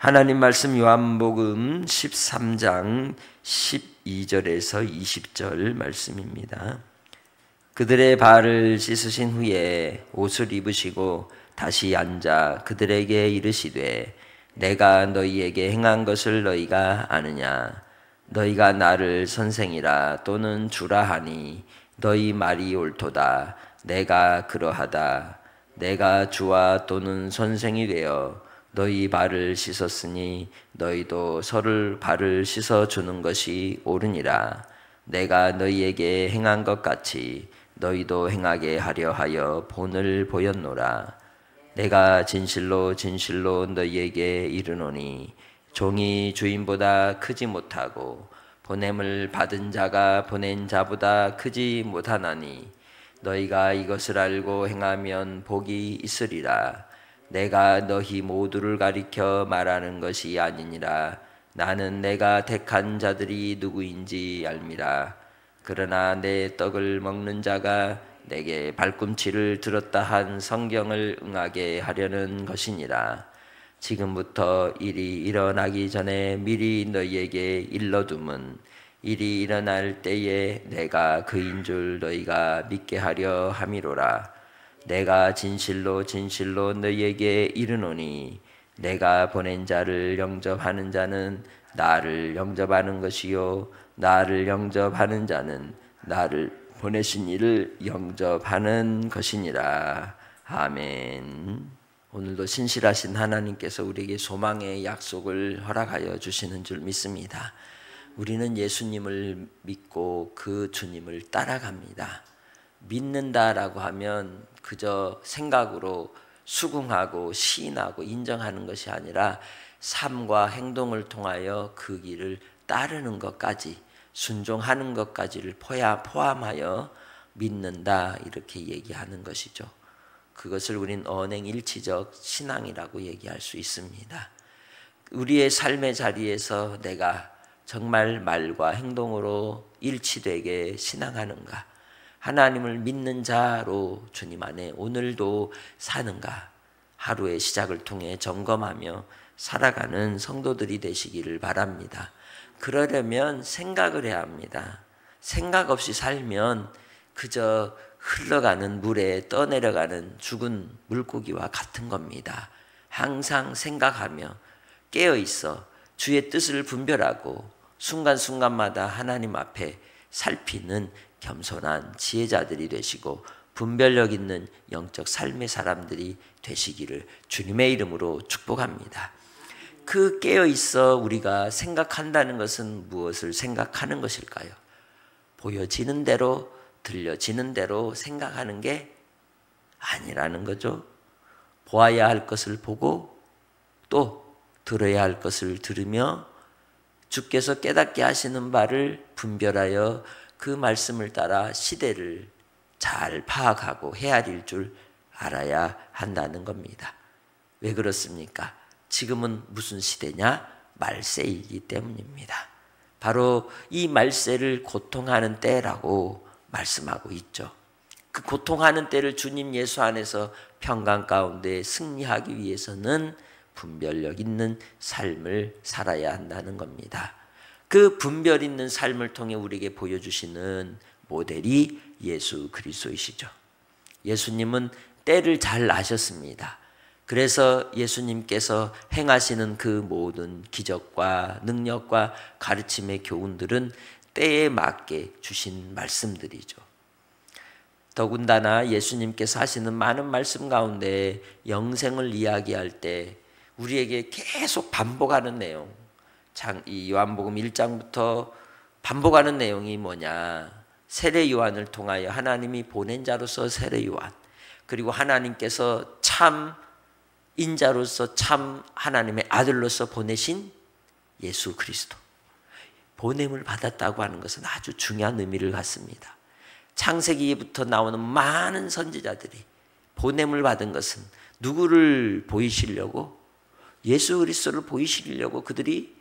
하나님 말씀 요한복음 13장 12절에서 20절 말씀입니다. 그들의 발을 씻으신 후에 옷을 입으시고 다시 앉아 그들에게 이르시되 내가 너희에게 행한 것을 너희가 아느냐? 너희가 나를 선생이라 또는 주라 하니 너희 말이 옳도다. 내가 그러하다. 내가 주와 또는 선생이 되어 너희 발을 씻었으니 너희도 서로 발을 씻어주는 것이 옳으니라. 내가 너희에게 행한 것 같이 너희도 행하게 하려 하여 본을 보였노라. 내가 진실로 진실로 너희에게 이르노니 종이 주인보다 크지 못하고 보냄을 받은 자가 보낸 자보다 크지 못하나니 너희가 이것을 알고 행하면 복이 있으리라. 내가 너희 모두를 가리켜 말하는 것이 아니니라. 나는 내가 택한 자들이 누구인지 알미라. 그러나 내 떡을 먹는 자가 내게 발꿈치를 들었다 한 성경을 응하게 하려는 것이니라. 지금부터 일이 일어나기 전에 미리 너희에게 일러둠은 일이 일어날 때에 내가 그인 줄 너희가 믿게 하려 함이로라. 내가 진실로 진실로 너희에게 이르노니 내가 보낸 자를 영접하는 자는 나를 영접하는 것이요 나를 영접하는 자는 나를 보내신 이를 영접하는 것이니라. 아멘. 오늘도 신실하신 하나님께서 우리에게 소망의 약속을 허락하여 주시는 줄 믿습니다. 우리는 예수님을 믿고 그 주님을 따라갑니다. 믿는다라고 하면 그저 생각으로 수긍하고 시인하고 인정하는 것이 아니라 삶과 행동을 통하여 그 길을 따르는 것까지 순종하는 것까지를 포함하여 믿는다 이렇게 얘기하는 것이죠. 그것을 우린 언행일치적 신앙이라고 얘기할 수 있습니다. 우리의 삶의 자리에서 내가 정말 말과 행동으로 일치되게 신앙하는가? 하나님을 믿는 자로 주님 안에 오늘도 사는가? 하루의 시작을 통해 점검하며 살아가는 성도들이 되시기를 바랍니다. 그러려면 생각을 해야 합니다. 생각 없이 살면 그저 흘러가는 물에 떠내려가는 죽은 물고기와 같은 겁니다. 항상 생각하며 깨어있어 주의 뜻을 분별하고 순간순간마다 하나님 앞에 살피는 겸손한 지혜자들이 되시고 분별력 있는 영적 삶의 사람들이 되시기를 주님의 이름으로 축복합니다. 그 깨어있어 우리가 생각한다는 것은 무엇을 생각하는 것일까요? 보여지는 대로 들려지는 대로 생각하는 게 아니라는 거죠. 보아야 할 것을 보고 또 들어야 할 것을 들으며 주께서 깨닫게 하시는 바를 분별하여 그 말씀을 따라 시대를 잘 파악하고 헤아릴 줄 알아야 한다는 겁니다. 왜 그렇습니까? 지금은 무슨 시대냐? 말세이기 때문입니다. 바로 이 말세를 고통하는 때라고 말씀하고 있죠. 그 고통하는 때를 주님 예수 안에서 평강 가운데 승리하기 위해서는 분별력 있는 삶을 살아야 한다는 겁니다. 그 분별 있는 삶을 통해 우리에게 보여주시는 모델이 예수 그리스도이시죠. 예수님은 때를 잘 아셨습니다. 그래서 예수님께서 행하시는 그 모든 기적과 능력과 가르침의 교훈들은 때에 맞게 주신 말씀들이죠. 더군다나 예수님께서 하시는 많은 말씀 가운데 영생을 이야기할 때 우리에게 계속 반복하는 내용, 이 요한복음 1장부터 반복하는 내용이 뭐냐? 세례 요한을 통하여 하나님이 보낸 자로서 세례 요한, 그리고 하나님께서 참 인자로서 참 하나님의 아들로서 보내신 예수 그리스도, 보냄을 받았다고 하는 것은 아주 중요한 의미를 갖습니다. 창세기부터 나오는 많은 선지자들이 보냄을 받은 것은 누구를 보이시려고? 예수 그리스도를 보이시려고 그들이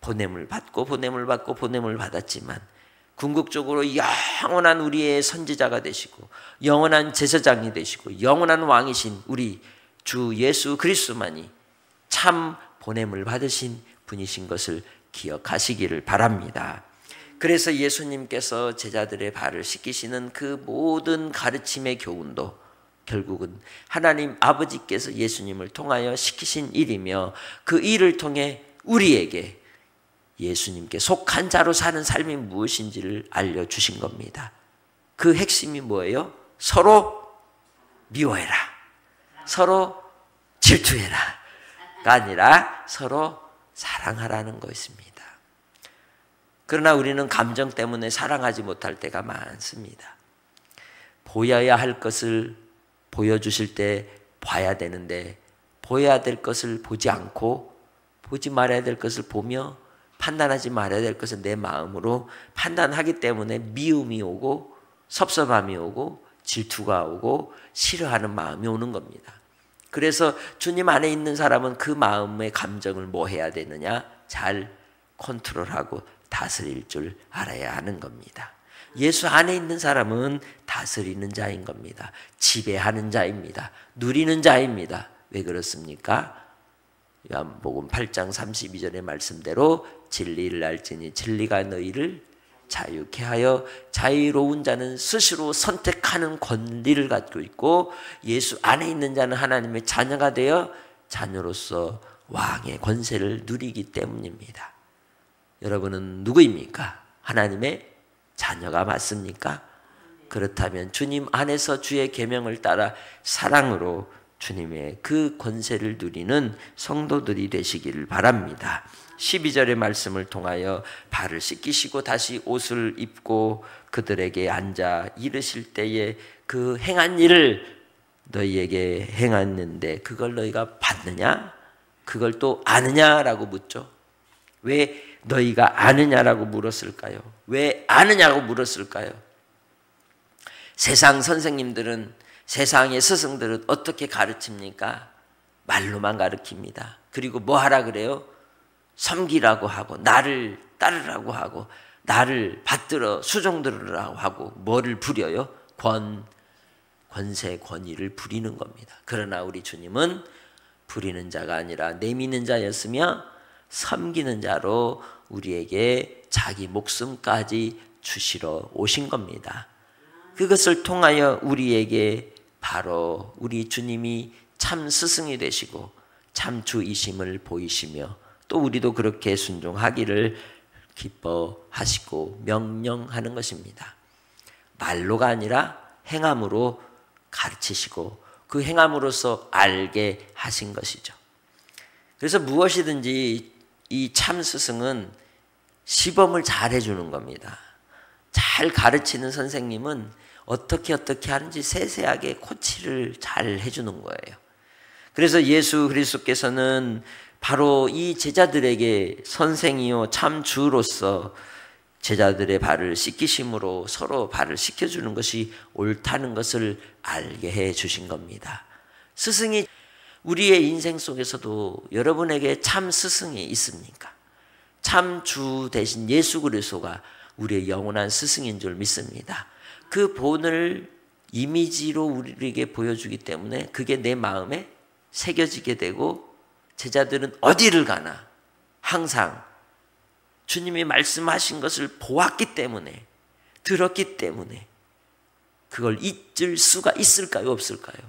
보냄을 받고 보냄을 받았지만 궁극적으로 영원한 우리의 선지자가 되시고 영원한 제사장이 되시고 영원한 왕이신 우리 주 예수 그리스도만이 참 보냄을 받으신 분이신 것을 기억하시기를 바랍니다. 그래서 예수님께서 제자들의 발을 씻기시는 그 모든 가르침의 교훈도 결국은 하나님 아버지께서 예수님을 통하여 시키신 일이며 그 일을 통해 우리에게 예수님께 속한 자로 사는 삶이 무엇인지를 알려주신 겁니다. 그 핵심이 뭐예요? 서로 미워해라. 서로 질투해라가 아니라 서로 사랑하라는 것입니다. 그러나 우리는 감정 때문에 사랑하지 못할 때가 많습니다. 보여야 할 것을 보여주실 때 봐야 되는데 보여야 될 것을 보지 않고 보지 말아야 될 것을 보며 판단하지 말아야 될 것을 내 마음으로 판단하기 때문에 미움이 오고 섭섭함이 오고 질투가 오고 싫어하는 마음이 오는 겁니다. 그래서 주님 안에 있는 사람은 그 마음의 감정을 뭐 해야 되느냐? 잘 컨트롤하고 다스릴 줄 알아야 하는 겁니다. 예수 안에 있는 사람은 다스리는 자인 겁니다. 지배하는 자입니다. 누리는 자입니다. 왜 그렇습니까? 요한복음 8장 32절의 말씀대로 진리를 알지니 진리가 너희를 자유케 하여 자유로운 자는 스스로 선택하는 권리를 갖고 있고 예수 안에 있는 자는 하나님의 자녀가 되어 자녀로서 왕의 권세를 누리기 때문입니다. 여러분은 누구입니까? 하나님의 자녀가 맞습니까? 그렇다면 주님 안에서 주의 계명을 따라 사랑으로 주님의 그 권세를 누리는 성도들이 되시기를 바랍니다. 12절의 말씀을 통하여 발을 씻기시고 다시 옷을 입고 그들에게 앉아 이르실 때에 그 행한 일을 너희에게 행했는데 그걸 너희가 봤느냐? 그걸 또 아느냐라고 묻죠. 왜 너희가 아느냐라고 물었을까요? 왜 아느냐고 물었을까요? 세상 선생님들은 세상의 스승들은 어떻게 가르칩니까? 말로만 가르칩니다. 그리고 뭐 하라 그래요? 섬기라고 하고 나를 따르라고 하고 나를 받들어 수종 들으라고 하고 뭐를 부려요? 권세, 권위를 부리는 겁니다. 그러나 우리 주님은 부리는 자가 아니라 내미는 자였으며 섬기는 자로 우리에게 자기 목숨까지 주시러 오신 겁니다. 그것을 통하여 우리에게 바로 우리 주님이 참 스승이 되시고 참 주이심을 보이시며 또 우리도 그렇게 순종하기를 기뻐하시고 명령하는 것입니다. 말로가 아니라 행함으로 가르치시고 그 행함으로써 알게 하신 것이죠. 그래서 무엇이든지 이 참 스승은 시범을 잘 해주는 겁니다. 잘 가르치는 선생님은 어떻게 하는지 세세하게 코치를 잘 해주는 거예요. 그래서 예수 그리스도께서는 바로 이 제자들에게 선생이요 참 주로서 제자들의 발을 씻기심으로 서로 발을 씻겨주는 것이 옳다는 것을 알게 해 주신 겁니다. 스승이 우리의 인생 속에서도 여러분에게 참 스승이 있습니까? 참 주 대신 예수 그리스도가 우리의 영원한 스승인 줄 믿습니다. 그 본을 이미지로 우리에게 보여주기 때문에 그게 내 마음에 새겨지게 되고 제자들은 어디를 가나 항상 주님이 말씀하신 것을 보았기 때문에 들었기 때문에 그걸 잊을 수가 있을까요? 없을까요?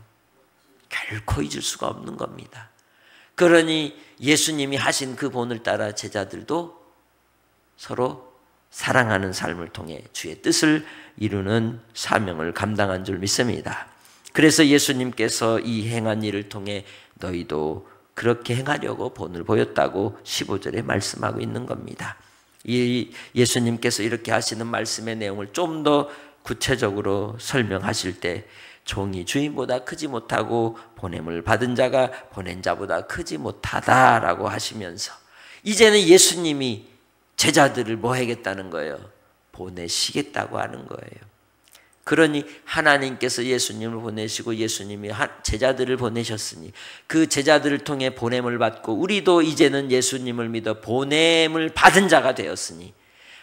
결코 잊을 수가 없는 겁니다. 그러니 예수님이 하신 그 본을 따라 제자들도 서로 사랑하는 삶을 통해 주의 뜻을 이루는 사명을 감당한 줄 믿습니다. 그래서 예수님께서 이 행한 일을 통해 너희도 그렇게 행하려고 본을 보였다고 15절에 말씀하고 있는 겁니다. 이 예수님께서 이렇게 하시는 말씀의 내용을 좀 더 구체적으로 설명하실 때 종이 주인보다 크지 못하고 보냄을 받은 자가 보낸 자보다 크지 못하다라고 하시면서 이제는 예수님이 제자들을 뭐 하겠다는 거예요? 보내시겠다고 하는 거예요. 그러니 하나님께서 예수님을 보내시고 예수님이 제자들을 보내셨으니 그 제자들을 통해 보냄을 받고 우리도 이제는 예수님을 믿어 보냄을 받은 자가 되었으니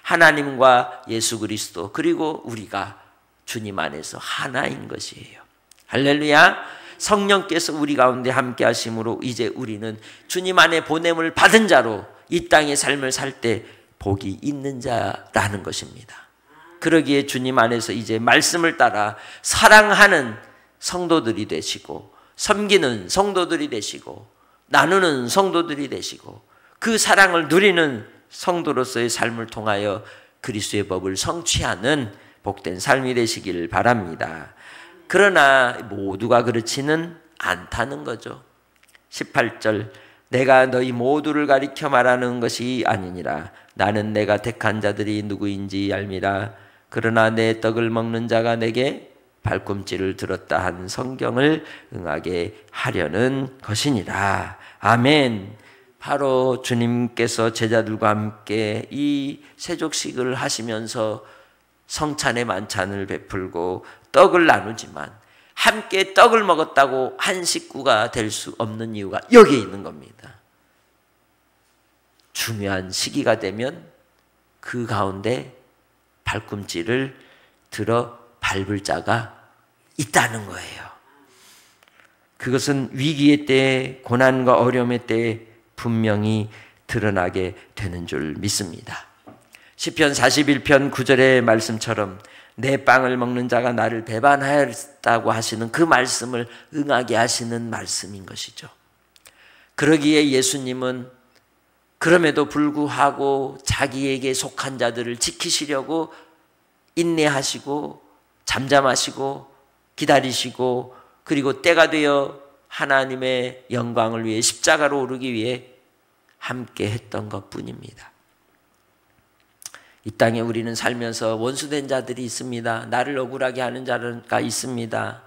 하나님과 예수 그리스도 그리고 우리가 주님 안에서 하나인 것이에요. 할렐루야. 성령께서 우리 가운데 함께 하심으로 이제 우리는 주님 안에 보냄을 받은 자로 이 땅의 삶을 살 때 복이 있는 자라는 것입니다. 그러기에 주님 안에서 이제 말씀을 따라 사랑하는 성도들이 되시고, 섬기는 성도들이 되시고, 나누는 성도들이 되시고, 그 사랑을 누리는 성도로서의 삶을 통하여 그리스도의 법을 성취하는 복된 삶이 되시길 바랍니다. 그러나 모두가 그렇지는 않다는 거죠. 18절, 내가 너희 모두를 가리켜 말하는 것이 아니니라. 나는 내가 택한 자들이 누구인지 알미라. 그러나 내 떡을 먹는 자가 내게 발꿈치를 들었다 한 성경을 응하게 하려는 것이니라. 아멘. 바로 주님께서 제자들과 함께 이 세족식을 하시면서 성찬의 만찬을 베풀고 떡을 나누지만 함께 떡을 먹었다고 한 식구가 될 수 없는 이유가 여기에 있는 겁니다. 중요한 시기가 되면 그 가운데 발꿈치를 들어 밟을 자가 있다는 거예요. 그것은 위기의 때에, 고난과 어려움의 때에 분명히 드러나게 되는 줄 믿습니다. 시편 41편 9절의 말씀처럼 내 빵을 먹는 자가 나를 배반하였다고 하시는 그 말씀을 응하게 하시는 말씀인 것이죠. 그러기에 예수님은 그럼에도 불구하고 자기에게 속한 자들을 지키시려고 인내하시고 잠잠하시고 기다리시고, 그리고 때가 되어 하나님의 영광을 위해 십자가로 오르기 위해 함께 했던 것뿐입니다. 이 땅에 우리는 살면서 원수된 자들이 있습니다. 나를 억울하게 하는 자가 있습니다.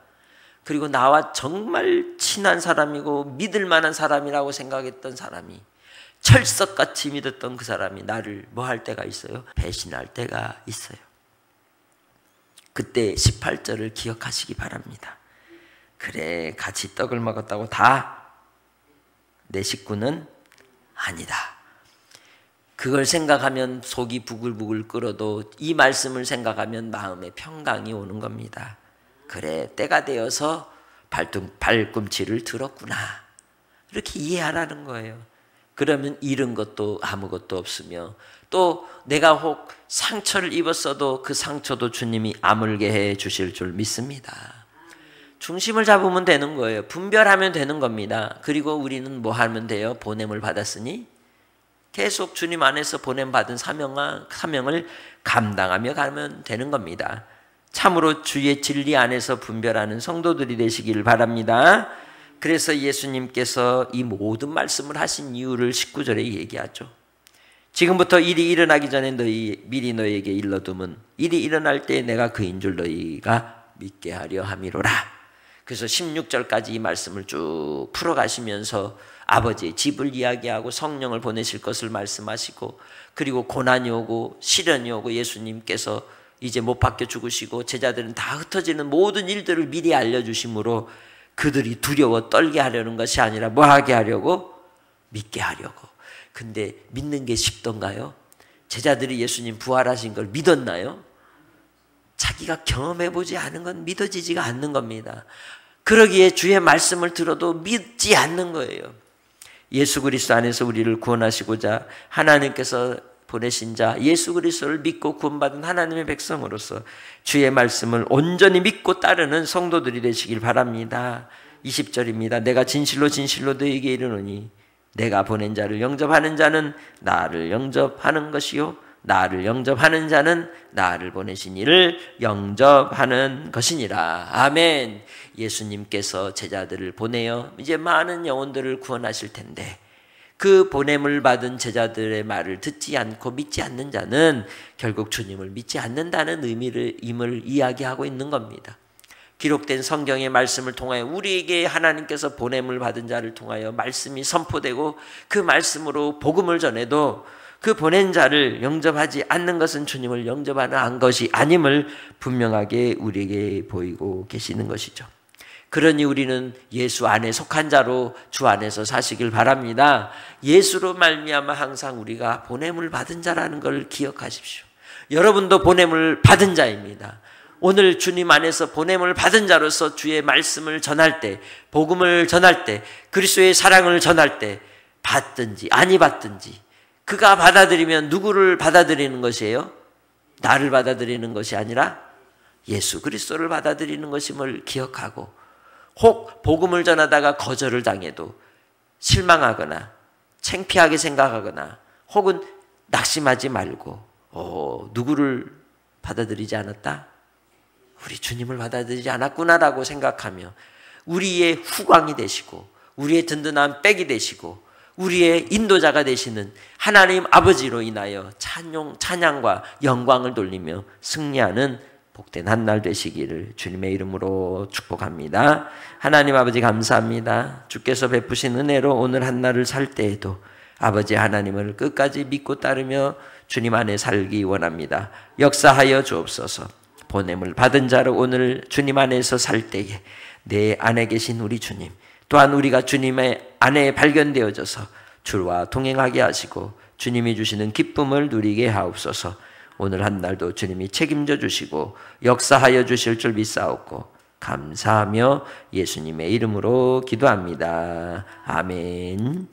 그리고 나와 정말 친한 사람이고 믿을 만한 사람이라고 생각했던 사람이, 철석같이 믿었던 그 사람이 나를 뭐 할 때가 있어요? 배신할 때가 있어요. 그때 18절을 기억하시기 바랍니다. 그래, 같이 떡을 먹었다고 다 내 식구는 아니다. 그걸 생각하면 속이 부글부글 끓어도 이 말씀을 생각하면 마음에 평강이 오는 겁니다. 그래, 때가 되어서 발꿈치를 들었구나. 이렇게 이해하라는 거예요. 그러면 잃은 것도 아무것도 없으며, 또 내가 혹 상처를 입었어도 그 상처도 주님이 아물게 해 주실 줄 믿습니다. 중심을 잡으면 되는 거예요. 분별하면 되는 겁니다. 그리고 우리는 뭐 하면 돼요? 보냄을 받았으니 계속 주님 안에서 보냄받은 사명을 감당하며 가면 되는 겁니다. 참으로 주의 진리 안에서 분별하는 성도들이 되시길 바랍니다. 그래서 예수님께서 이 모든 말씀을 하신 이유를 19절에 얘기하죠. 지금부터 일이 일어나기 전에 미리 너희에게 일러둠은 일이 일어날 때 내가 그인 줄 너희가 믿게 하려 함이로라. 그래서 16절까지 이 말씀을 쭉 풀어가시면서 아버지의 집을 이야기하고 성령을 보내실 것을 말씀하시고, 그리고 고난이 오고 시련이 오고 예수님께서 이제 못 박혀 죽으시고 제자들은 다 흩어지는 모든 일들을 미리 알려주심으로 그들이 두려워 떨게 하려는 것이 아니라 뭐 하게 하려고? 믿게 하려고. 근데 믿는 게 쉽던가요? 제자들이 예수님 부활하신 걸 믿었나요? 자기가 경험해보지 않은 건 믿어지지가 않는 겁니다. 그러기에 주의 말씀을 들어도 믿지 않는 거예요. 예수 그리스도 안에서 우리를 구원하시고자 하나님께서 보내신 자 예수 그리스도를 믿고 구원받은 하나님의 백성으로서 주의 말씀을 온전히 믿고 따르는 성도들이 되시길 바랍니다. 20절입니다. 내가 진실로 진실로 너희에게 이르노니 내가 보낸 자를 영접하는 자는 나를 영접하는 것이요 나를 영접하는 자는 나를 보내신 이를 영접하는 것이니라. 아멘. 예수님께서 제자들을 보내어 이제 많은 영혼들을 구원하실 텐데, 그 보냄을 받은 제자들의 말을 듣지 않고 믿지 않는 자는 결국 주님을 믿지 않는다는 의미를 이야기하고 있는 겁니다. 기록된 성경의 말씀을 통하여 우리에게 하나님께서 보냄을 받은 자를 통하여 말씀이 선포되고 그 말씀으로 복음을 전해도 그 보낸 자를 영접하지 않는 것은 주님을 영접하는 것이 아님을 분명하게 우리에게 보이고 계시는 것이죠. 그러니 우리는 예수 안에 속한 자로 주 안에서 사시길 바랍니다. 예수로 말미암아 항상 우리가 보냄을 받은 자라는 걸 기억하십시오. 여러분도 보냄을 받은 자입니다. 오늘 주님 안에서 보냄을 받은 자로서 주의 말씀을 전할 때, 복음을 전할 때, 그리스도의 사랑을 전할 때 받든지 아니 받든지 그가 받아들이면 누구를 받아들이는 것이에요? 나를 받아들이는 것이 아니라 예수 그리스도를 받아들이는 것임을 기억하고, 혹 복음을 전하다가 거절을 당해도 실망하거나 창피하게 생각하거나 혹은 낙심하지 말고 누구를 받아들이지 않았다? 우리 주님을 받아들이지 않았구나라고 생각하며 우리의 후광이 되시고 우리의 든든한 백이 되시고 우리의 인도자가 되시는 하나님 아버지로 인하여 찬양과 영광을 돌리며 승리하는 복된 한 날 되시기를 주님의 이름으로 축복합니다. 하나님 아버지 감사합니다. 주께서 베푸신 은혜로 오늘 한 날을 살 때에도 아버지 하나님을 끝까지 믿고 따르며 주님 안에 살기 원합니다. 역사하여 주옵소서. 보냄을 받은 자로 오늘 주님 안에서 살 때에 내 안에 계신 우리 주님, 또한 우리가 주님의 안에 발견되어져서 주와 동행하게 하시고 주님이 주시는 기쁨을 누리게 하옵소서. 오늘 한 날도 주님이 책임져 주시고 역사하여 주실 줄 믿사옵고 감사하며 예수님의 이름으로 기도합니다. 아멘.